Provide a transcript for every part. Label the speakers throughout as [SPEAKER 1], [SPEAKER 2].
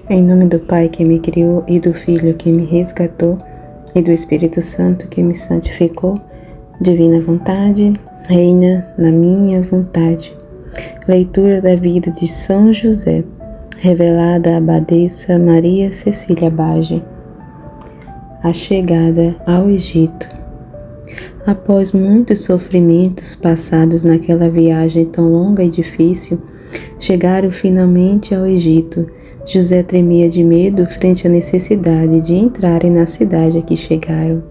[SPEAKER 1] Em nome do Pai que me criou e do Filho que me resgatou e do Espírito Santo que me santificou, divina vontade, reina na minha vontade. Leitura da vida de São José, revelada à abadesa Maria Cecília Bage. A chegada ao Egito. Após muitos sofrimentos passados naquela viagem tão longa e difícil, chegaram finalmente ao Egito. José tremia de medo frente à necessidade de entrarem na cidade a que chegaram,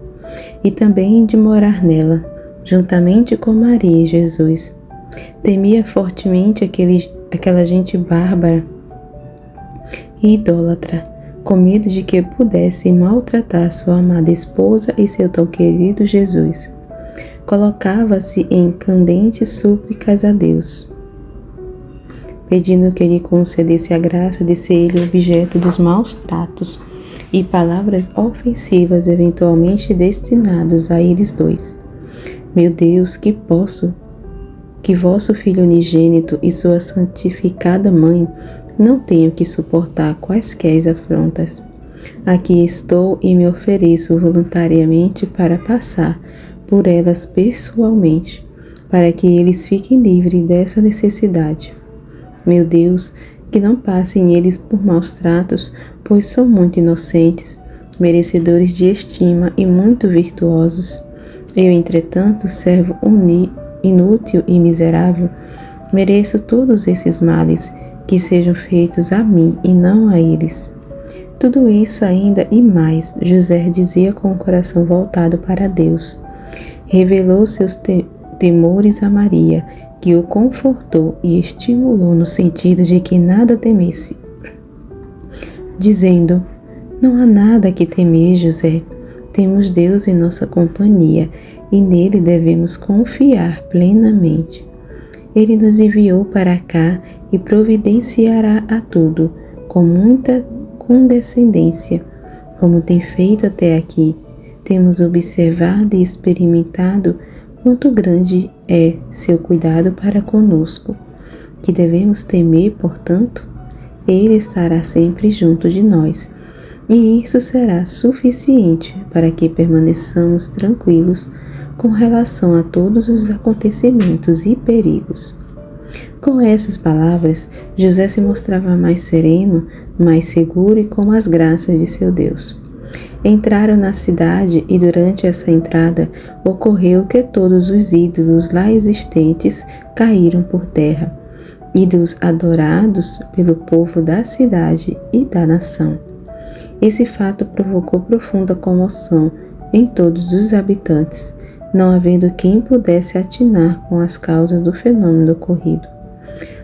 [SPEAKER 1] e também de morar nela, juntamente com Maria e Jesus. Temia fortemente aquela gente bárbara e idólatra, com medo de que pudessem maltratar sua amada esposa e seu tão querido Jesus. Colocava-se em candentes súplicas a Deus, pedindo que lhe concedesse a graça de ser ele objeto dos maus tratos e palavras ofensivas eventualmente destinados a eles dois. Meu Deus, que vosso Filho unigênito e sua santificada Mãe não tenham que suportar quaisquer afrontas. Aqui estou e me ofereço voluntariamente para passar por elas pessoalmente, para que eles fiquem livres dessa necessidade. Meu Deus, que não passem eles por maus tratos, pois são muito inocentes, merecedores de estima e muito virtuosos. Eu, entretanto, servo inútil e miserável, mereço todos esses males, que sejam feitos a mim e não a eles. Tudo isso ainda e mais, José dizia com o coração voltado para Deus. Revelou seus temores a Maria, que o confortou e estimulou no sentido de que nada temesse, dizendo: não há nada que temer, José. Temos Deus em nossa companhia e nele devemos confiar plenamente. Ele nos enviou para cá e providenciará a tudo com muita condescendência, como tem feito até aqui. Temos observado e experimentado quanto grande é seu cuidado para conosco, que devemos temer, portanto. Ele estará sempre junto de nós, e isso será suficiente para que permaneçamos tranquilos com relação a todos os acontecimentos e perigos. Com essas palavras, José se mostrava mais sereno, mais seguro e com as graças de seu Deus. Entraram na cidade e durante essa entrada ocorreu que todos os ídolos lá existentes caíram por terra, ídolos adorados pelo povo da cidade e da nação. Esse fato provocou profunda comoção em todos os habitantes, não havendo quem pudesse atinar com as causas do fenômeno ocorrido,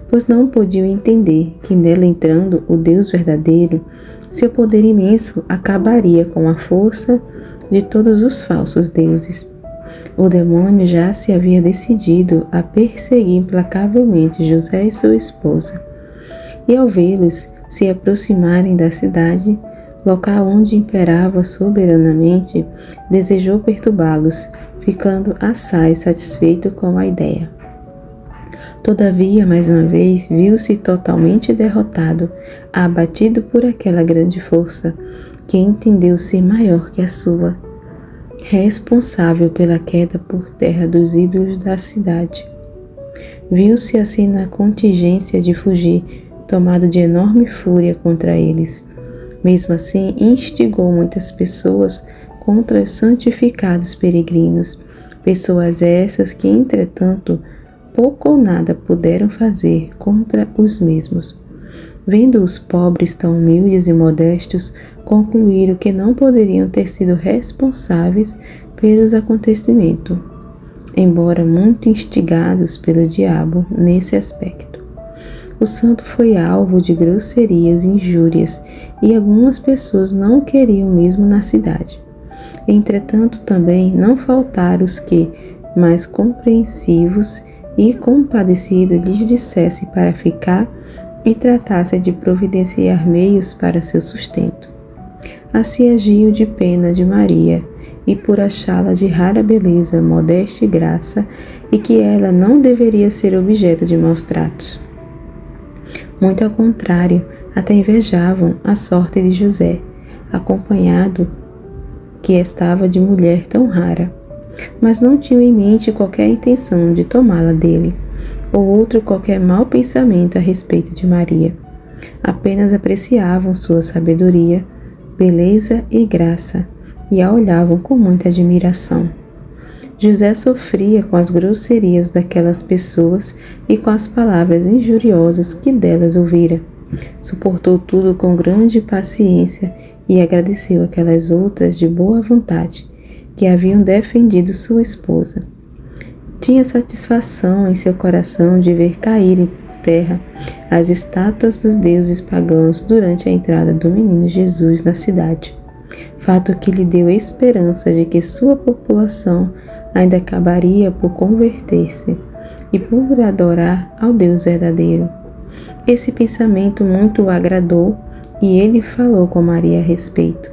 [SPEAKER 1] pois não podiam entender que nela entrando o Deus verdadeiro, seu poder imenso acabaria com a força de todos os falsos deuses. O demônio já se havia decidido a perseguir implacavelmente José e sua esposa, e ao vê-los se aproximarem da cidade, local onde imperava soberanamente, desejou perturbá-los, ficando assaz satisfeito com a ideia. Todavia, mais uma vez, viu-se totalmente derrotado, abatido por aquela grande força, que entendeu ser maior que a sua, responsável pela queda por terra dos ídolos da cidade. Viu-se assim na contingência de fugir, tomado de enorme fúria contra eles. Mesmo assim, instigou muitas pessoas contra os santificados peregrinos, pessoas essas que, entretanto, pouco ou nada puderam fazer contra os mesmos. Vendo os pobres tão humildes e modestos, concluíram que não poderiam ter sido responsáveis pelos acontecimentos, embora muito instigados pelo diabo nesse aspecto. O santo foi alvo de grosserias e injúrias, e algumas pessoas não o queriam mesmo na cidade. Entretanto, também não faltaram os que, mais compreensivos e compadecidos, lhes dissessem para ficar e tratassem de providenciar meios para seu sustento. Assim agiu de pena de Maria, e por achá-la de rara beleza, modéstia e graça, e que ela não deveria ser objeto de maus tratos. Muito ao contrário, Até invejavam a sorte de José, acompanhado que estava de mulher tão rara, mas não tinham em mente qualquer intenção de tomá-la dele, ou outro qualquer mau pensamento a respeito de Maria. Apenas apreciavam sua sabedoria, beleza e graça, e a olhavam com muita admiração. José sofria com as grosserias daquelas pessoas e com as palavras injuriosas que delas ouvira. Suportou tudo com grande paciência e agradeceu aquelas outras de boa vontade que haviam defendido sua esposa. Tinha satisfação em seu coração de ver caírem por terra as estátuas dos deuses pagãos durante a entrada do menino Jesus na cidade, fato que lhe deu esperança de que sua população ainda acabaria por converter-se e por adorar ao Deus verdadeiro. Esse pensamento muito o agradou e ele falou com Maria a respeito.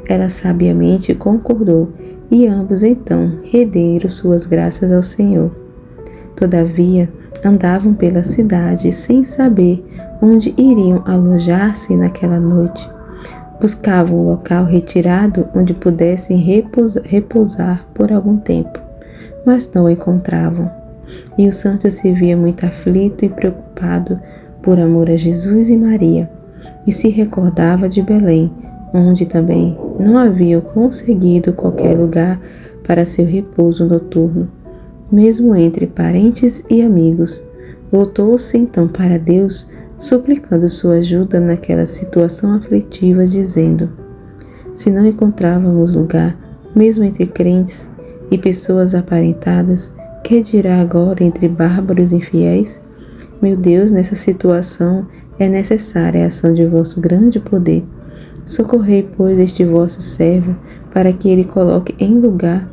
[SPEAKER 1] Ela sabiamente concordou e ambos então renderam suas graças ao Senhor. Todavia, andavam pela cidade sem saber onde iriam alojar-se naquela noite. Buscavam um local retirado onde pudessem repousar por algum tempo, mas não o encontravam. E o santo se via muito aflito e preocupado por amor a Jesus e Maria, e se recordava de Belém, onde também não haviam conseguido qualquer lugar para seu repouso noturno, mesmo entre parentes e amigos. Voltou-se então para Deus, suplicando sua ajuda naquela situação aflitiva, dizendo: se não encontrávamos lugar, mesmo entre crentes e pessoas aparentadas, que dirá agora entre bárbaros e infiéis? Meu Deus, nessa situação é necessária a ação de vosso grande poder. Socorrei, pois, este vosso servo, para que ele coloque em lugar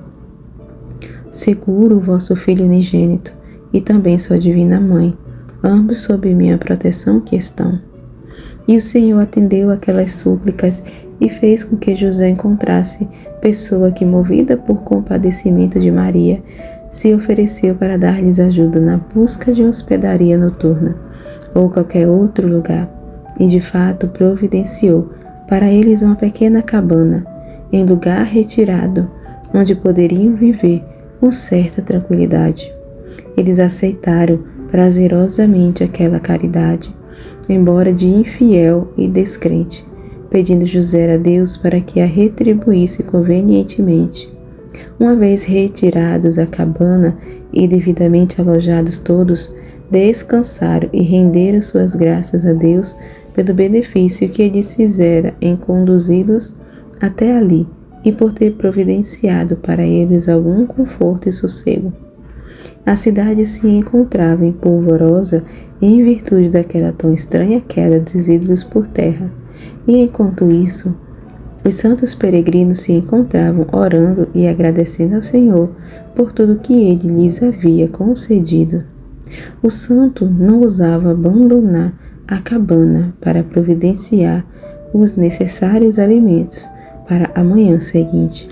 [SPEAKER 1] seguro o vosso Filho unigênito e também sua divina Mãe, ambos sob minha proteção que estão. E o Senhor atendeu aquelas súplicas e fez com que José encontrasse pessoa que, movida por compadecimento de Maria, se ofereceu para dar-lhes ajuda na busca de hospedaria noturna ou qualquer outro lugar, e de fato providenciou para eles uma pequena cabana, em lugar retirado, onde poderiam viver com certa tranquilidade. Eles aceitaram prazerosamente aquela caridade, embora de infiel e descrente, pedindo José a Deus para que a retribuísse convenientemente. Uma vez retirados à cabana e devidamente alojados todos, descansaram e renderam suas graças a Deus pelo benefício que lhes fizera em conduzi-los até ali e por ter providenciado para eles algum conforto e sossego. A cidade se encontrava em polvorosa em virtude daquela tão estranha queda dos ídolos por terra, e enquanto isso, os santos peregrinos se encontravam orando e agradecendo ao Senhor por tudo que ele lhes havia concedido. O santo não ousava abandonar a cabana para providenciar os necessários alimentos para a manhã seguinte.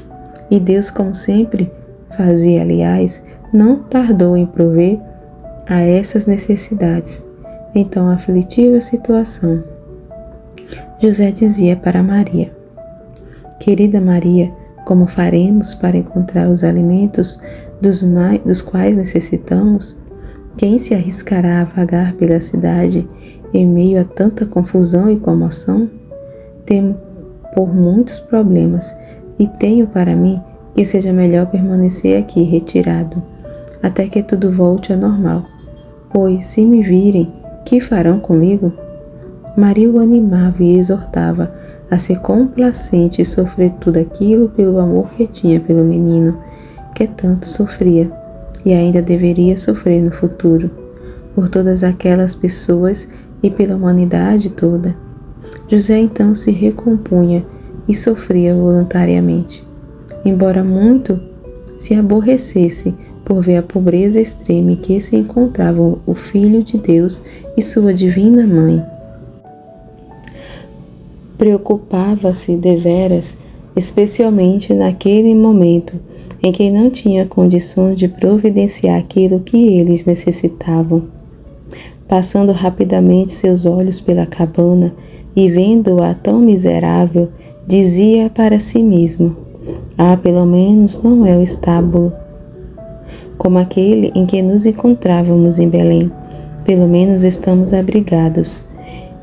[SPEAKER 1] E Deus, como sempre fazia, aliás, não tardou em prover a essas necessidades. Então, aflitiva situação, José dizia para Maria: querida Maria, como faremos para encontrar os alimentos dos quais necessitamos? Quem se arriscará a vagar pela cidade em meio a tanta confusão e comoção? Temo por muitos problemas e tenho para mim que seja melhor permanecer aqui retirado, até que tudo volte ao normal. Pois, se me virem, que farão comigo? Maria o animava e exortava a ser complacente e sofrer tudo aquilo pelo amor que tinha pelo menino, que tanto sofria e ainda deveria sofrer no futuro, por todas aquelas pessoas e pela humanidade toda. José então se recompunha e sofria voluntariamente, embora muito se aborrecesse por ver a pobreza extrema em que se encontravam o Filho de Deus e sua divina Mãe. Preocupava-se deveras, especialmente naquele momento em que não tinha condições de providenciar aquilo que eles necessitavam. Passando rapidamente seus olhos pela cabana, e vendo-a tão miserável, dizia para si mesmo: "Ah, pelo menos não é o estábulo como aquele em que nos encontrávamos em Belém. Pelo menos estamos abrigados.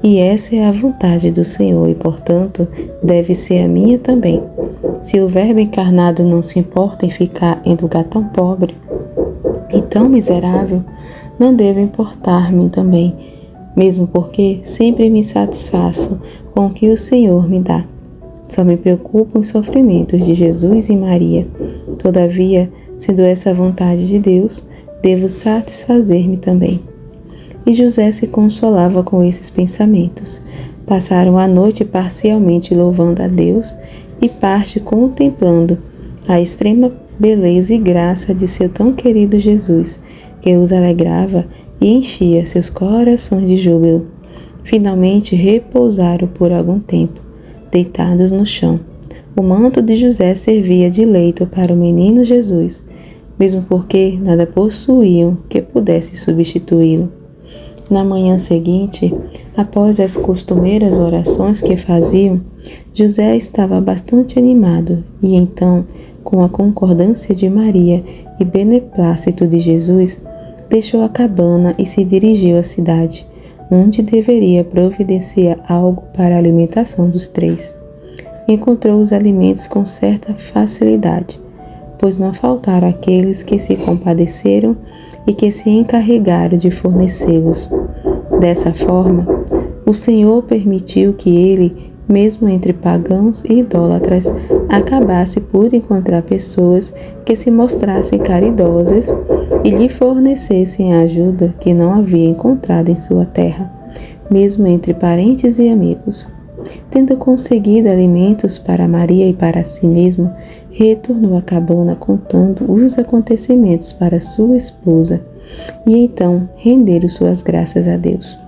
[SPEAKER 1] E essa é a vontade do Senhor e, portanto, deve ser a minha também. Se o Verbo encarnado não se importa em ficar em lugar tão pobre e tão miserável, não deve importar-me também, mesmo porque sempre me satisfaço com o que o Senhor me dá. Só me preocupam os sofrimentos de Jesus e Maria. Todavia, sendo essa a vontade de Deus, devo satisfazer-me também." E José se consolava com esses pensamentos. Passaram a noite parcialmente louvando a Deus e parte contemplando a extrema beleza e graça de seu tão querido Jesus, que os alegrava e enchia seus corações de júbilo. Finalmente repousaram por algum tempo, deitados no chão. O manto de José servia de leito para o menino Jesus, mesmo porque nada possuíam que pudesse substituí-lo. Na manhã seguinte, após as costumeiras orações que faziam, José estava bastante animado e então, com a concordância de Maria e beneplácito de Jesus, deixou a cabana e se dirigiu à cidade, onde deveria providenciar algo para a alimentação dos três. Encontrou os alimentos com certa facilidade, pois não faltaram aqueles que se compadeceram e que se encarregaram de fornecê-los. Dessa forma, o Senhor permitiu que ele, mesmo entre pagãos e idólatras, acabasse por encontrar pessoas que se mostrassem caridosas e lhe fornecessem a ajuda que não havia encontrado em sua terra, mesmo entre parentes e amigos. Tendo conseguido alimentos para Maria e para si mesmo, retornou à cabana contando os acontecimentos para sua esposa e então renderam suas graças a Deus.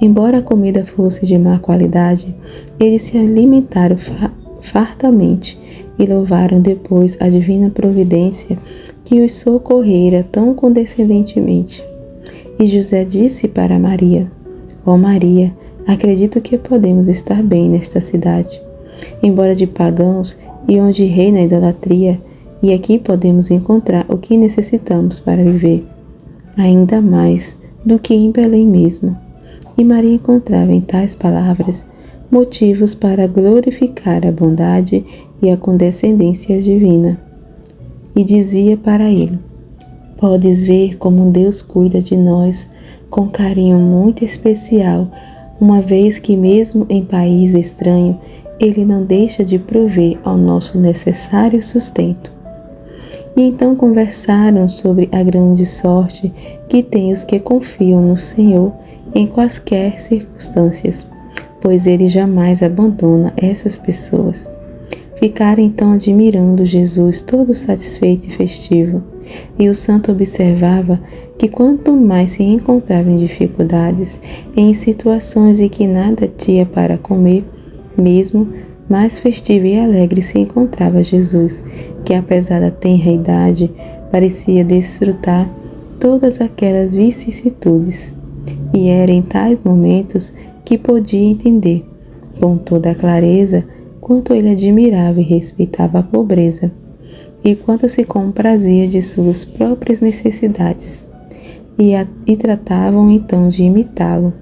[SPEAKER 1] Embora a comida fosse de má qualidade, eles se alimentaram fartamente e louvaram depois a divina providência que os socorrera tão condescendentemente. E José disse para Maria: "Ó Maria, acredito que podemos estar bem nesta cidade, embora de pagãos e onde reina a idolatria, e aqui podemos encontrar o que necessitamos para viver, ainda mais do que em Belém mesmo." E Maria encontrava em tais palavras motivos para glorificar a bondade e a condescendência divina. E dizia para ele: "Podes ver como Deus cuida de nós com carinho muito especial, uma vez que mesmo em país estranho, Ele não deixa de prover ao nosso necessário sustento." E então conversaram sobre a grande sorte que têm os que confiam no Senhor em quaisquer circunstâncias, pois Ele jamais abandona essas pessoas. Ficaram então admirando Jesus todo satisfeito e festivo, e o santo observava que quanto mais se encontrava em dificuldades, em situações em que nada tinha para comer, mesmo mais festivo e alegre se encontrava Jesus, que apesar da tenra idade, parecia desfrutar todas aquelas vicissitudes. E era em tais momentos que podia entender, com toda a clareza, quanto ele admirava e respeitava a pobreza, e quanto se comprazia de suas próprias necessidades. E tratavam então de imitá-lo,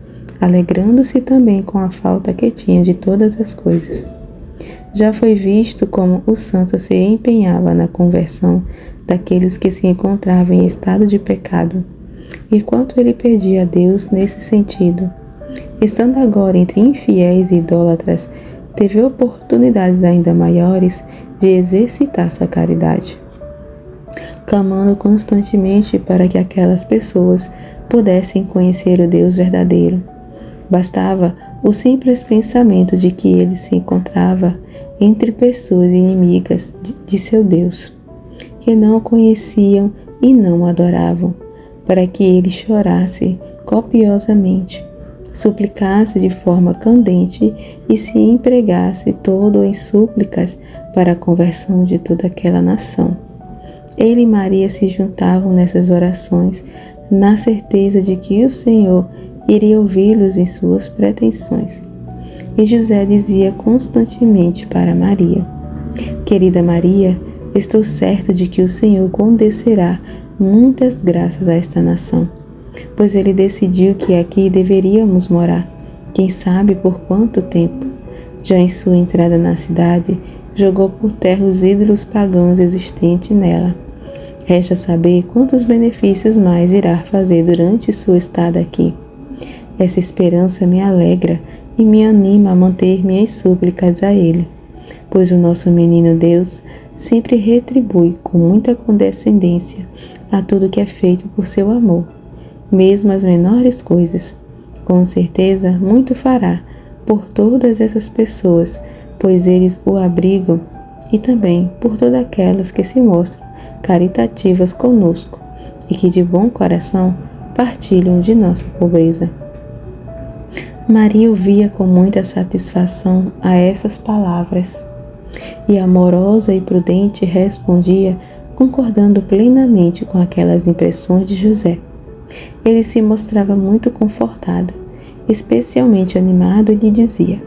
[SPEAKER 1] alegrando-se também com a falta que tinha de todas as coisas. Já foi visto como o santo se empenhava na conversão daqueles que se encontravam em estado de pecado, e quanto ele pedia a Deus nesse sentido. Estando agora entre infiéis e idólatras, teve oportunidades ainda maiores de exercitar sua caridade, clamando constantemente para que aquelas pessoas pudessem conhecer o Deus verdadeiro. Bastava o simples pensamento de que ele se encontrava entre pessoas inimigas de seu Deus, que não o conheciam e não o adoravam, para que ele chorasse copiosamente, suplicasse de forma candente e se empregasse todo em súplicas para a conversão de toda aquela nação. Ele e Maria se juntavam nessas orações, na certeza de que o Senhor iria ouvi-los em suas pretensões. E José dizia constantemente para Maria: Querida Maria, estou certo de que o Senhor concederá muitas graças a esta nação, pois ele decidiu que aqui deveríamos morar, quem sabe por quanto tempo. Já em sua entrada na cidade, jogou por terra os ídolos pagãos existentes nela. Resta saber quantos benefícios mais irá fazer durante sua estada aqui. Essa esperança me alegra e me anima a manter minhas súplicas a Ele, pois o nosso menino Deus sempre retribui com muita condescendência a tudo que é feito por seu amor, mesmo as menores coisas. Com certeza, muito fará por todas essas pessoas, pois eles o abrigam, e também por todas aquelas que se mostram caritativas conosco e que de bom coração partilham de nossa pobreza. Maria ouvia com muita satisfação a essas palavras e, amorosa e prudente, respondia, concordando plenamente com aquelas impressões de José. Ele se mostrava muito confortado, especialmente animado, e lhe dizia: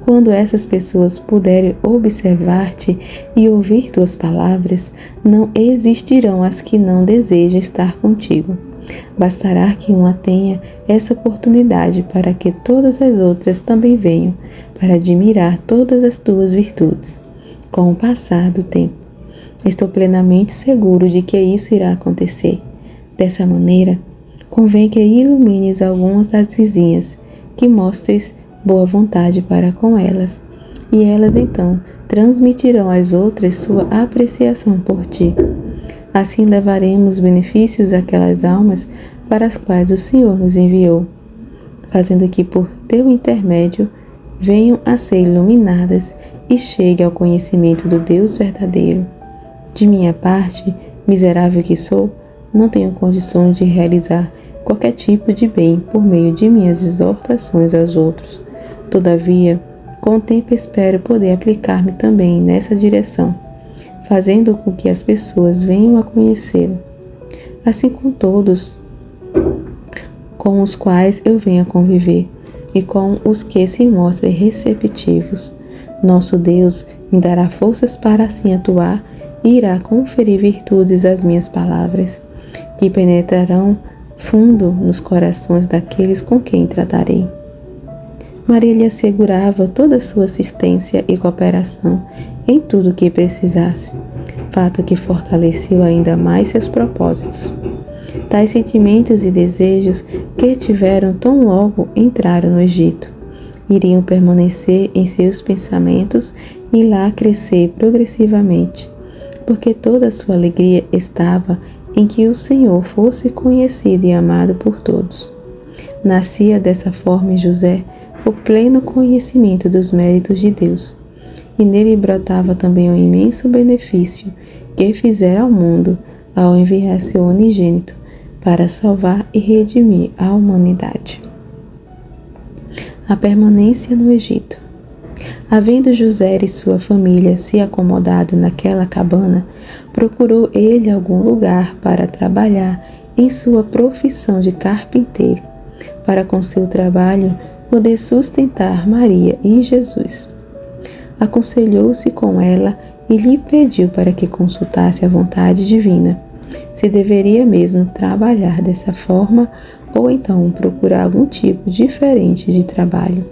[SPEAKER 1] Quando essas pessoas puderem observar-te e ouvir tuas palavras, não existirão as que não desejam estar contigo. Bastará que uma tenha essa oportunidade para que todas as outras também venham, para admirar todas as tuas virtudes. Com o passar do tempo, estou plenamente seguro de que isso irá acontecer. Dessa maneira, convém que ilumines algumas das vizinhas, que mostres boa vontade para com elas, e elas então transmitirão às outras sua apreciação por ti. Assim levaremos benefícios àquelas almas para as quais o Senhor nos enviou, fazendo que por teu intermédio venham a ser iluminadas e cheguem ao conhecimento do Deus verdadeiro. De minha parte, miserável que sou, não tenho condições de realizar qualquer tipo de bem por meio de minhas exortações aos outros. Todavia, com o tempo espero poder aplicar-me também nessa direção, fazendo com que as pessoas venham a conhecê-lo, assim com todos com os quais eu venho a conviver e com os que se mostrem receptivos. Nosso Deus me dará forças para assim atuar e irá conferir virtudes às minhas palavras, que penetrarão fundo nos corações daqueles com quem tratarei. Maria lhe assegurava toda a sua assistência e cooperação em tudo o que precisasse, fato que fortaleceu ainda mais seus propósitos. Tais sentimentos e desejos que tiveram tão logo entraram no Egito, iriam permanecer em seus pensamentos e lá crescer progressivamente, porque toda a sua alegria estava em que o Senhor fosse conhecido e amado por todos. Nascia dessa forma em José o pleno conhecimento dos méritos de Deus, e nele brotava também o imenso benefício que fizera ao mundo ao enviar seu unigênito para salvar e redimir a humanidade. A permanência no Egito. Havendo José e sua família se acomodado naquela cabana, procurou ele algum lugar para trabalhar em sua profissão de carpinteiro, para com seu trabalho poder sustentar Maria e Jesus. Aconselhou-se com ela e lhe pediu para que consultasse a vontade divina, se deveria mesmo trabalhar dessa forma ou então procurar algum tipo diferente de trabalho.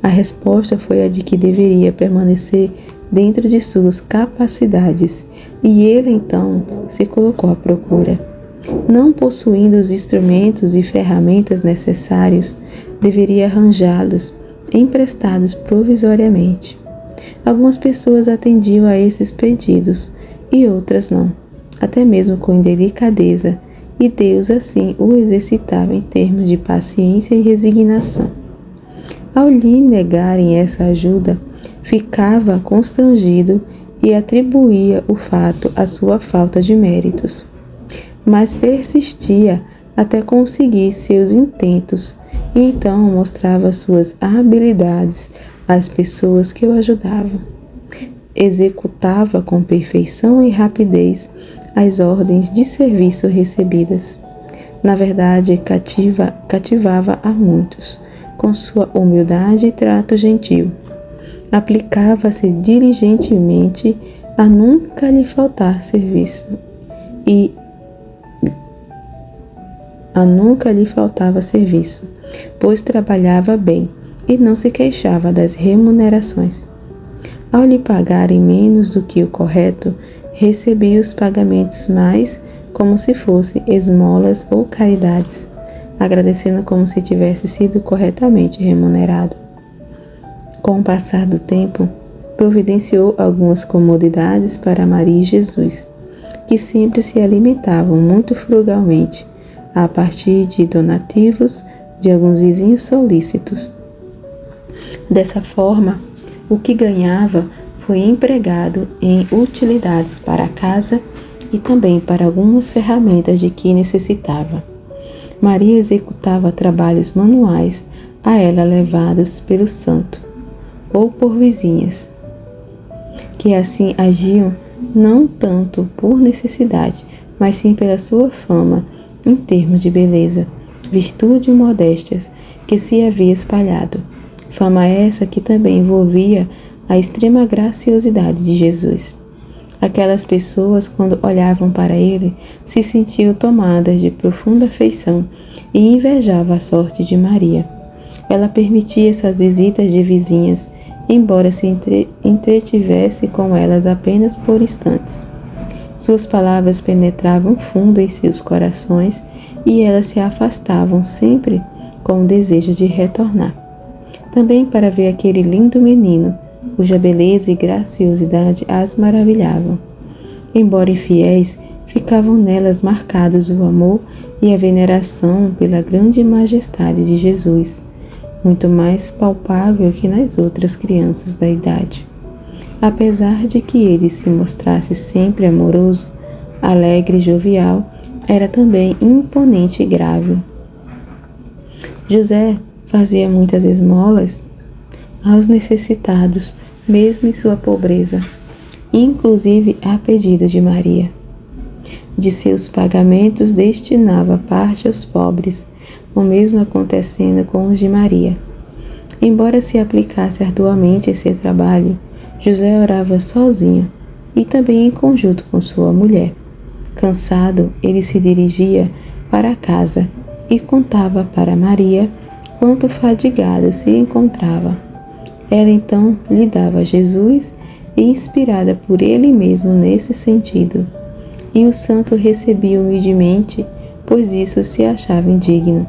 [SPEAKER 1] A resposta foi a de que deveria permanecer dentro de suas capacidades, e ele então se colocou à procura. Não possuindo os instrumentos e ferramentas necessários, deveria arranjá-los, emprestados provisoriamente. Algumas pessoas atendiam a esses pedidos e outras não, até mesmo com indelicadeza, e Deus assim o exercitava em termos de paciência e resignação. Ao lhe negarem essa ajuda, ficava constrangido e atribuía o fato à sua falta de méritos, mas persistia até conseguir seus intentos e então mostrava suas habilidades às pessoas que o ajudavam. Executava com perfeição e rapidez as ordens de serviço recebidas. Na verdade, cativava a muitos, com sua humildade e trato gentil. Aplicava-se diligentemente a nunca lhe faltar serviço e a nunca lhe faltava serviço, pois trabalhava bem e não se queixava das remunerações. Ao lhe pagarem menos do que o correto, recebia os pagamentos mais como se fossem esmolas ou caridades, agradecendo como se tivesse sido corretamente remunerado. Com o passar do tempo, providenciou algumas comodidades para Maria e Jesus, que sempre se alimentavam muito frugalmente, a partir de donativos de alguns vizinhos solícitos. Dessa forma, o que ganhava foi empregado em utilidades para a casa e também para algumas ferramentas de que necessitava. Maria executava trabalhos manuais a ela levados pelo santo, ou por vizinhas, que assim agiam não tanto por necessidade, mas sim pela sua fama em termos de beleza, virtude e modéstias que se havia espalhado. Fama essa que também envolvia a extrema graciosidade de Jesus. Aquelas pessoas, quando olhavam para ele, se sentiam tomadas de profunda afeição e invejavam a sorte de Maria. Ela permitia essas visitas de vizinhas, embora se entretivesse com elas apenas por instantes. Suas palavras penetravam fundo em seus corações e elas se afastavam sempre com o desejo de retornar. Também para ver aquele lindo menino, cuja beleza e graciosidade as maravilhavam. Embora infiéis, ficavam nelas marcados o amor e a veneração pela grande majestade de Jesus, muito mais palpável que nas outras crianças da idade. Apesar de que ele se mostrasse sempre amoroso, alegre e jovial, era também imponente e grave. José fazia muitas esmolas aos necessitados, mesmo em sua pobreza, inclusive a pedido de Maria. De seus pagamentos destinava parte aos pobres, o mesmo acontecendo com os de Maria. Embora se aplicasse arduamente em seu trabalho, José orava sozinho e também em conjunto com sua mulher. Cansado, ele se dirigia para casa e contava para Maria quanto fadigado se encontrava. Ela então lhe dava Jesus, e inspirada por ele mesmo nesse sentido, e o santo recebia humildemente, pois disso se achava indigno,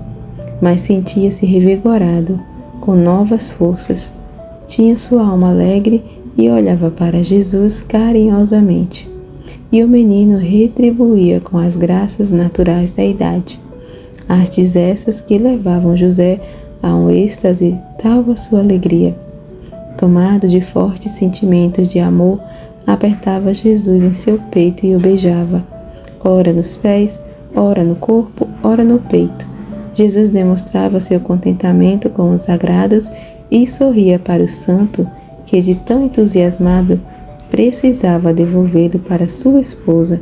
[SPEAKER 1] mas sentia-se revigorado, com novas forças. Tinha sua alma alegre e olhava para Jesus carinhosamente. E o menino retribuía com as graças naturais da idade. Artes essas que levavam José a um êxtase tal a sua alegria. Tomado de fortes sentimentos de amor, apertava Jesus em seu peito e o beijava, ora nos pés, ora no corpo, ora no peito. Jesus demonstrava seu contentamento com os agrados e sorria para o santo, que de tão entusiasmado precisava devolvê-lo para sua esposa,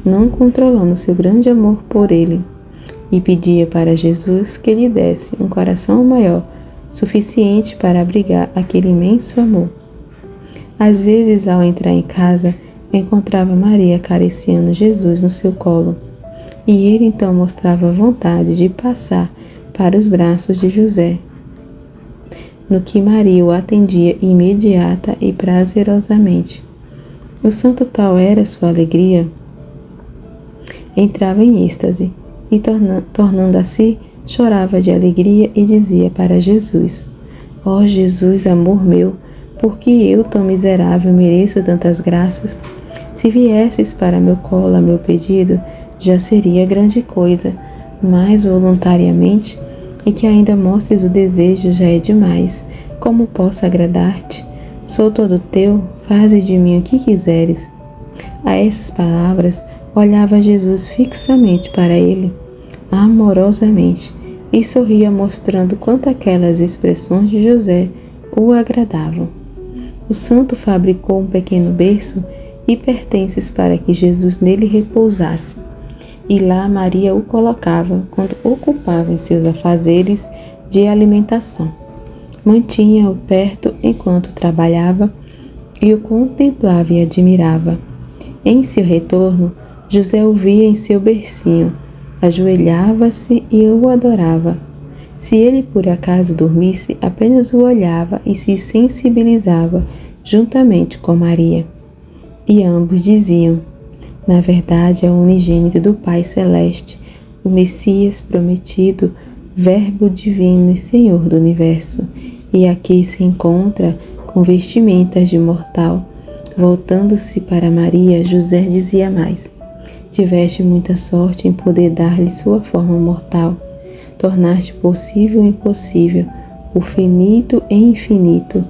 [SPEAKER 1] não controlando seu grande amor por ele, e pedia para Jesus que lhe desse um coração maior, suficiente para abrigar aquele imenso amor. Às vezes, ao entrar em casa, encontrava Maria acariciando Jesus no seu colo, e ele então mostrava vontade de passar para os braços de José, no que Maria o atendia imediata e prazerosamente. O santo tal era sua alegria, entrava em êxtase e, tornando a si, chorava de alegria e dizia para Jesus: ó Jesus, amor meu, por que eu, tão miserável, mereço tantas graças? Se viesses para meu colo a meu pedido, já seria grande coisa, mas voluntariamente, e que ainda mostres o desejo já é demais. Como posso agradar-te? Sou todo teu, faze de mim o que quiseres. A essas palavras, olhava Jesus fixamente para ele, amorosamente, e sorria mostrando quanto aquelas expressões de José o agradavam. O santo fabricou um pequeno berço e pertences para que Jesus nele repousasse, e lá Maria o colocava quando ocupava em seus afazeres de alimentação. Mantinha-o perto enquanto trabalhava e o contemplava e admirava. Em seu retorno, José o via em seu bercinho, ajoelhava-se e o adorava. Se ele por acaso dormisse, apenas o olhava e se sensibilizava juntamente com Maria. E ambos diziam: na verdade é o unigênito do Pai Celeste, o Messias prometido, Verbo divino e Senhor do Universo, e aqui se encontra com vestimentas de mortal. Voltando-se para Maria, José dizia mais: tiveste muita sorte em poder dar-lhe sua forma mortal. Tornaste possível o impossível, o finito em infinito,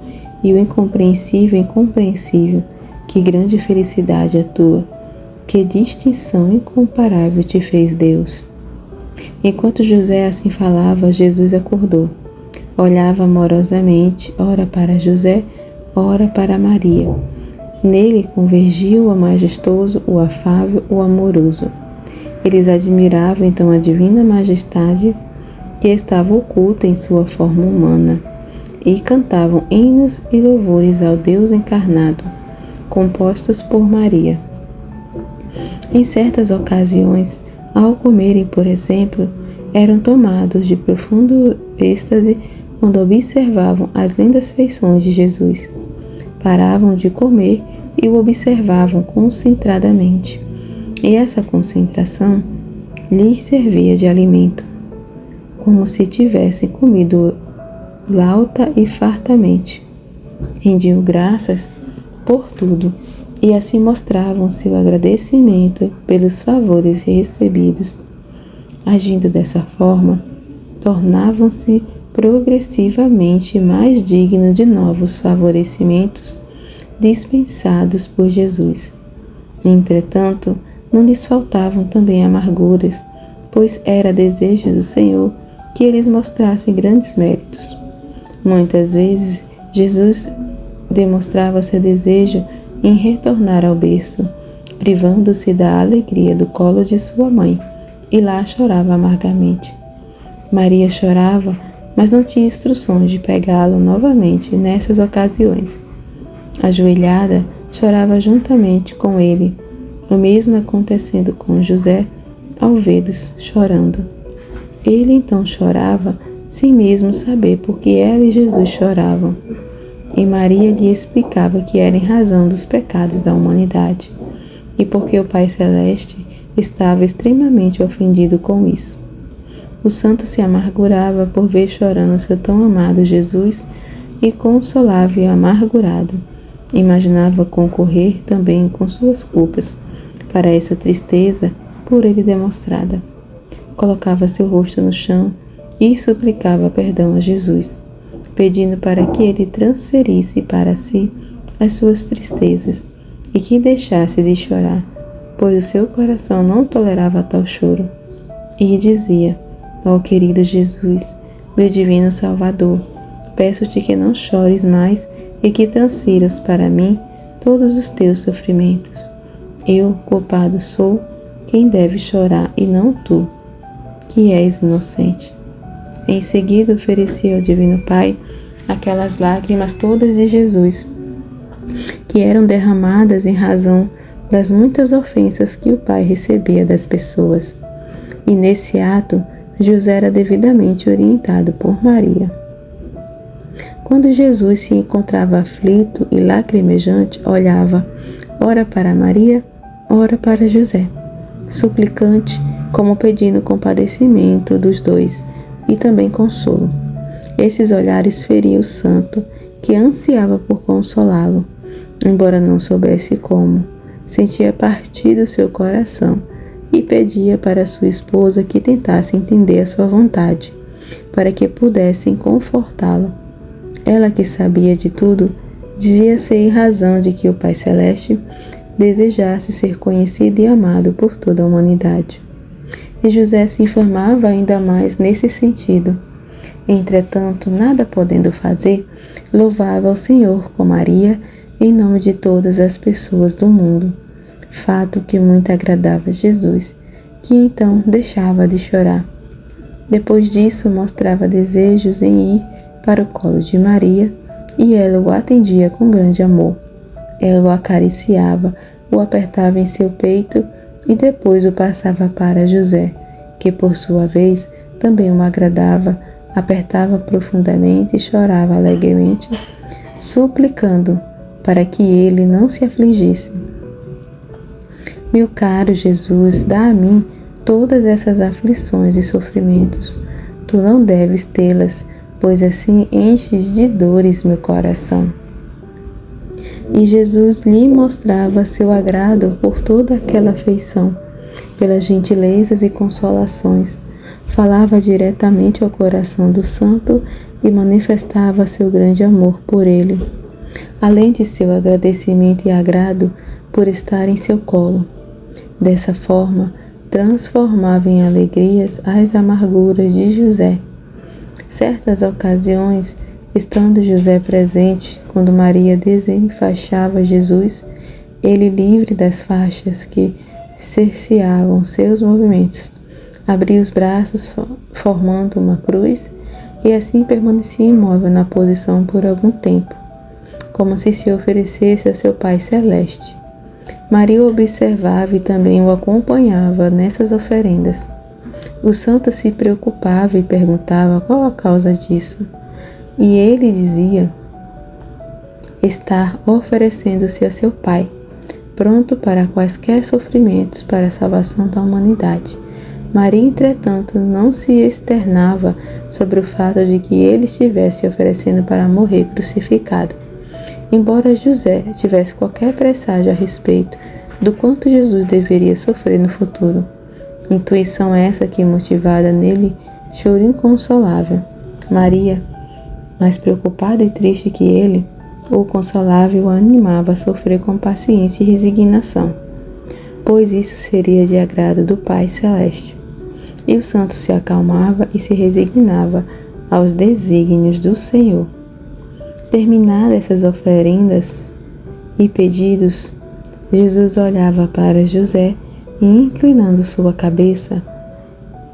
[SPEAKER 1] e o incompreensível em compreensível. Que grande felicidade a tua! Que distinção incomparável te fez Deus! Enquanto José assim falava, Jesus acordou. Olhava amorosamente, ora para José, ora para Maria. Nele convergiam o majestoso, o afável, o amoroso. Eles admiravam então a divina majestade que estava oculta em sua forma humana, e cantavam hinos e louvores ao Deus encarnado, compostos por Maria. Em certas ocasiões, ao comerem, por exemplo, eram tomados de profundo êxtase quando observavam as lindas feições de Jesus. Paravam de comer e o observavam concentradamente, e essa concentração lhes servia de alimento, como se tivessem comido lauta e fartamente. Rendiam graças por tudo e assim mostravam seu agradecimento pelos favores recebidos. Agindo dessa forma, tornavam-se progressivamente mais dignos de novos favorecimentos dispensados por Jesus. Entretanto, não lhes faltavam também amarguras, pois era desejo do Senhor que eles mostrassem grandes méritos. Muitas vezes, Jesus demonstrava seu desejo em retornar ao berço, privando-se da alegria do colo de sua mãe, e lá chorava amargamente. Maria chorava, mas não tinha instruções de pegá-lo novamente nessas ocasiões. Ajoelhada, chorava juntamente com ele, o mesmo acontecendo com José ao vê-los chorando. Ele então chorava, sem mesmo saber por que ela e Jesus choravam. E Maria lhe explicava que era em razão dos pecados da humanidade, e porque o Pai Celeste estava extremamente ofendido com isso. O santo se amargurava por ver chorando seu tão amado Jesus e consolava-o amargurado. Imaginava concorrer também com suas culpas para essa tristeza por ele demonstrada. Colocava seu rosto no chão e suplicava perdão a Jesus, pedindo para que ele transferisse para si as suas tristezas e que deixasse de chorar, pois o seu coração não tolerava tal choro. E dizia: ó querido Jesus, meu divino Salvador, peço-te que não chores mais e que transfiras para mim todos os teus sofrimentos. Eu, culpado sou, quem deve chorar e não tu, que és inocente. Em seguida oferecia ao Divino Pai aquelas lágrimas todas de Jesus, que eram derramadas em razão das muitas ofensas que o Pai recebia das pessoas. E nesse ato, José era devidamente orientado por Maria. Quando Jesus se encontrava aflito e lacrimejante, olhava, ora para Maria, ora para José, suplicante, como pedindo compadecimento dos dois e também consolo. Esses olhares feriam o santo, que ansiava por consolá-lo, embora não soubesse como. Sentia partido seu coração e pedia para sua esposa que tentasse entender a sua vontade, para que pudessem confortá-lo. Ela, que sabia de tudo, dizia ser em razão de que o Pai Celeste desejasse ser conhecido e amado por toda a humanidade. E José se informava ainda mais nesse sentido. Entretanto, nada podendo fazer, louvava ao Senhor com Maria em nome de todas as pessoas do mundo, fato que muito agradava a Jesus, que então deixava de chorar. Depois disso, mostrava desejos em ir para o colo de Maria, e ela o atendia com grande amor. Ela o acariciava, o apertava em seu peito e depois o passava para José, que por sua vez também o agradava, apertava profundamente e chorava alegremente, suplicando para que ele não se afligisse. Meu caro Jesus, dá a mim todas essas aflições e sofrimentos. Tu não deves tê-las, pois assim enches de dores meu coração. E Jesus lhe mostrava seu agrado por toda aquela afeição, pelas gentilezas e consolações. Falava diretamente ao coração do santo e manifestava seu grande amor por ele, além de seu agradecimento e agrado por estar em seu colo. Dessa forma, transformava em alegrias as amarguras de José. Certas ocasiões, estando José presente, quando Maria desenfaixava Jesus, ele, livre das faixas que cerceavam seus movimentos, abria os braços formando uma cruz e assim permanecia imóvel na posição por algum tempo, como se oferecesse a seu Pai Celeste. Maria o observava e também o acompanhava nessas oferendas. O santo se preocupava e perguntava qual a causa disso, e ele dizia estar oferecendo-se a seu Pai, pronto para quaisquer sofrimentos para a salvação da humanidade. Maria, entretanto, não se externava sobre o fato de que ele estivesse oferecendo para morrer crucificado. Embora José tivesse qualquer presságio a respeito do quanto Jesus deveria sofrer no futuro, intuição essa que, motivada nele, choro inconsolável. Maria, mais preocupada e triste que ele, o consolava e o animava a sofrer com paciência e resignação, pois isso seria de agrado do Pai Celeste. E o santo se acalmava e se resignava aos desígnios do Senhor. Terminadas essas oferendas e pedidos, Jesus olhava para José e, inclinando sua cabeça,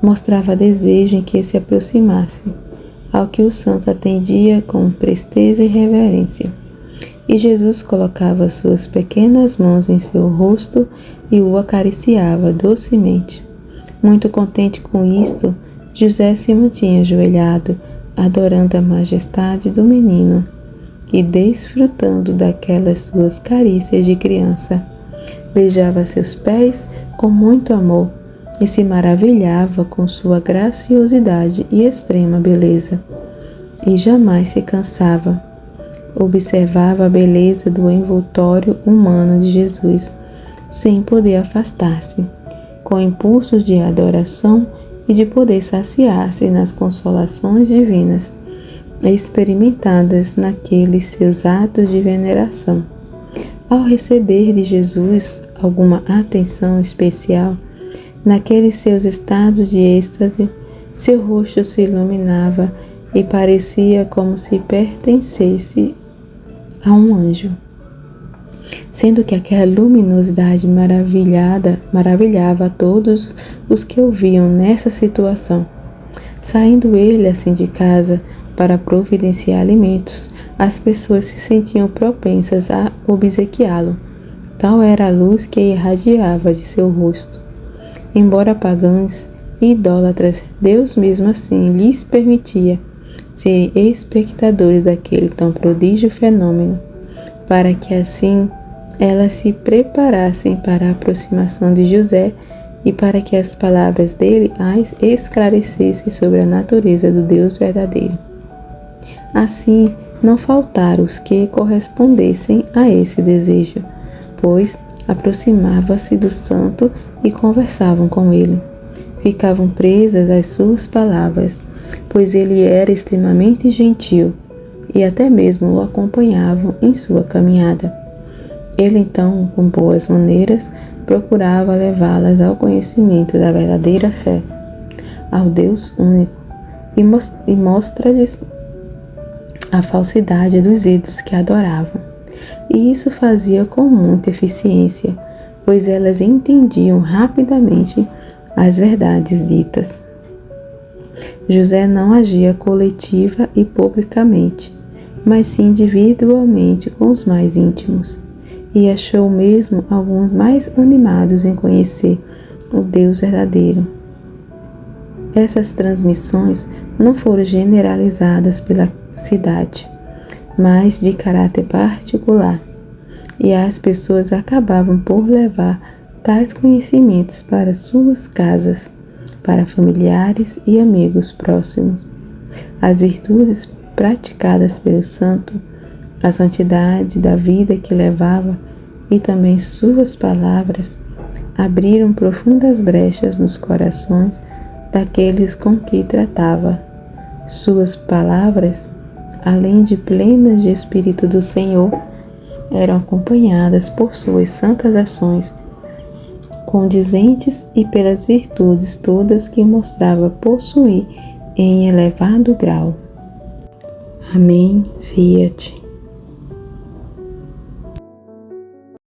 [SPEAKER 1] mostrava desejo em que se aproximasse, ao que o santo atendia com presteza e reverência. E Jesus colocava suas pequenas mãos em seu rosto e o acariciava docemente. Muito contente com isto, José se mantinha ajoelhado, adorando a majestade do menino e desfrutando daquelas suas carícias de criança. Beijava seus pés com muito amor e se maravilhava com sua graciosidade e extrema beleza. E jamais se cansava. Observava a beleza do envoltório humano de Jesus, sem poder afastar-se, com impulsos de adoração e de poder saciar-se nas consolações divinas, experimentadas naqueles seus atos de veneração. Ao receber de Jesus alguma atenção especial, naqueles seus estados de êxtase, seu rosto se iluminava e parecia como se pertencesse a um anjo, sendo que aquela luminosidade maravilhava a todos os que o viam nessa situação. Saindo ele assim de casa para providenciar alimentos, as pessoas se sentiam propensas a obsequiá-lo. Tal era a luz que irradiava de seu rosto. Embora pagãs e idólatras, Deus mesmo assim lhes permitia serem espectadores daquele tão prodígio fenômeno, para que assim elas se preparassem para a aproximação de José e para que as palavras dele as esclarecessem sobre a natureza do Deus verdadeiro. Assim, não faltaram os que correspondessem a esse desejo, pois aproximava-se do santo e conversavam com ele. Ficavam presas às suas palavras, pois ele era extremamente gentil, e até mesmo o acompanhavam em sua caminhada. Ele então, com boas maneiras, procurava levá-las ao conhecimento da verdadeira fé, ao Deus único, e mostra-lhes a falsidade dos ídolos que adoravam. E isso fazia com muita eficiência, pois elas entendiam rapidamente as verdades ditas. José não agia coletiva e publicamente, mas sim individualmente com os mais íntimos, e achou mesmo alguns mais animados em conhecer o Deus verdadeiro. Essas transmissões não foram generalizadas pela cidade, mas de caráter particular, e as pessoas acabavam por levar tais conhecimentos para suas casas, para familiares e amigos próximos. As virtudes praticadas pelo santo, a santidade da vida que levava e também suas palavras abriram profundas brechas nos corações daqueles com que tratava. Suas palavras, além de plenas de Espírito do Senhor, eram acompanhadas por suas santas ações, condizentes e pelas virtudes todas que mostrava possuir em elevado grau. Amém. Fiat.